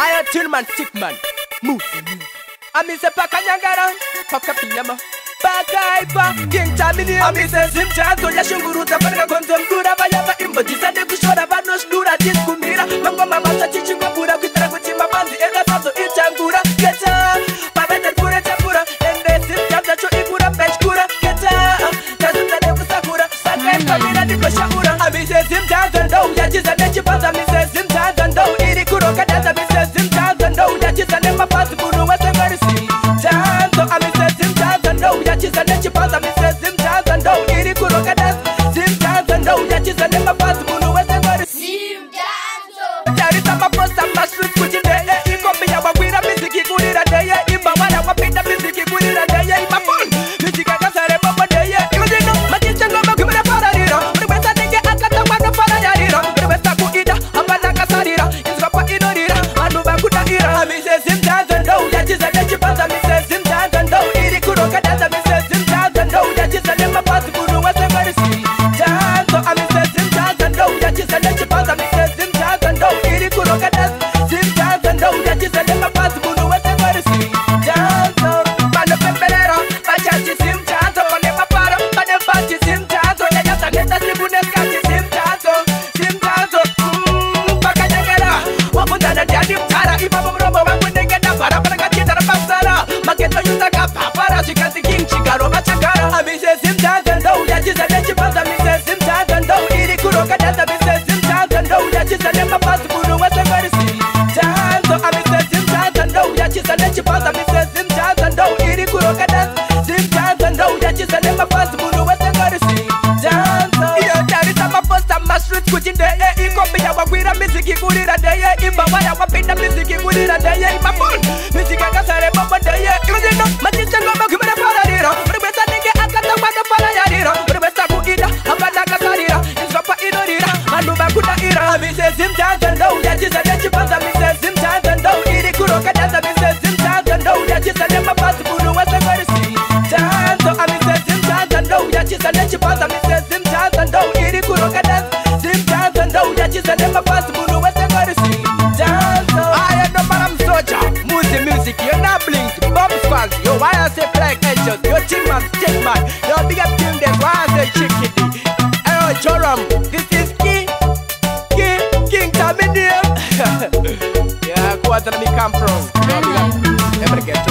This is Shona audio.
I tune man, sick man. Move. I miss a pakanyangara, pakapinyama. Bakaipa, King Tamini, I miss a Simcha, Yashunguru, Tapaka, Konzamura, Bayaba, Imba, Disade, Kushora, Vanos, Dura, Diskumira, Mama, teaching Mabura, Kitakuchima, Bandi, and the Faso, Ichangura, get up, Pavana, Pura, Tapura, and the Simcha, Ikura, Peshkura, get up, Tazuna, Sakura, Sakura, Nikashura, I miss a Simcha, and though that is a Nechipas, I miss a Simcha, and though Irikuro, Kadata, miss a Simcha, and though that is a Nema Pasipuru, was a mercy. Tanto, I miss a Simcha, and though that is a Nechipas, I miss a Simcha, and though Irikuro, Kadata, Simcha, and though that is a Nema Pasipuru, was a mercy. There is a post and my street putting there. You come me a with a music, you could a day. In my one, I want to music, you could a day. In my phone, music, I can say, Papa Day. You didn't know my kitchen, no, give me a paradira. The West, I think I got the one of Paradira. The West, I could eat a Banaka Sadira. It's Papa Inodira. I know I could not eat a Mrs. Simtans and no, that is a Nechipas, and Mrs. Simtans and no, Irikuroka, that's a Mrs. Simtans and no, that is a Nema Pasipuru, was a mercy. Tanto, I Mrs. Simtans and no, that is a Nechipas, and Mrs. Simtans and no, Irikuroka, that's Simtans and no, that is a Nema Pasipuru, was a mercy. Tanto, Pano Peperero, Pachachi Simtans, Panema Paro, Panepachi Simtans, Yayata Geta Sibuneska, Simtans, Simtans, Pakayagara, Waputana Jadi Tara, Ipapo Robo, Wapunegata, Parapagachita Pasara, Maketo Yutaka, Papara, Chikati King, Chikaro, Machakara, I miss a Simtans and no, that is a Nechipas, I miss a Simtans and no, Irikuroka, that's a miss a Simtans and no, that is a Nema Pasipuru, was a mercy. Tanto, I miss a Simtans and no, that is a Nechipas, I miss a Simtans and no, Irikuroka, that's Simtans and no, that is a Nema Pasipuru, was a mercy. Tanto, yeah, there is a post and my street switching there. You come me a with a music, you could a day. In my one, I want to music, you could a day. In my phone, music, I can say, Papa Day. You didn't know my kitchen, no, give me a paradira. But the West, I think I got the one of Paradira. But the West, I could eat a Banaka Sadira. It's Papa Inodira. I know I could not eat a Mrs. Simtans and no, that is a Nechipas, I Mrs. Simtans and no, Irikuroka, that's a Mrs. Simtans and no, that is a Nema Pasipuru, was a mercy. Tanto, I Mrs. Simtans and no, that is a Nechipas, I Mrs. Simtans and no, Irikuroka, that's Simtans and no, that is a Nema Pasipuru, was a mercy. Tanto, I am no Madam Soja, music, you're not blink, Bob Squags, yo, why I say black angels, your team man, stick man, your big up team, that's why I say chickity. Hello, Joram, this is King Tamini. Yeah, where did me come from? Never get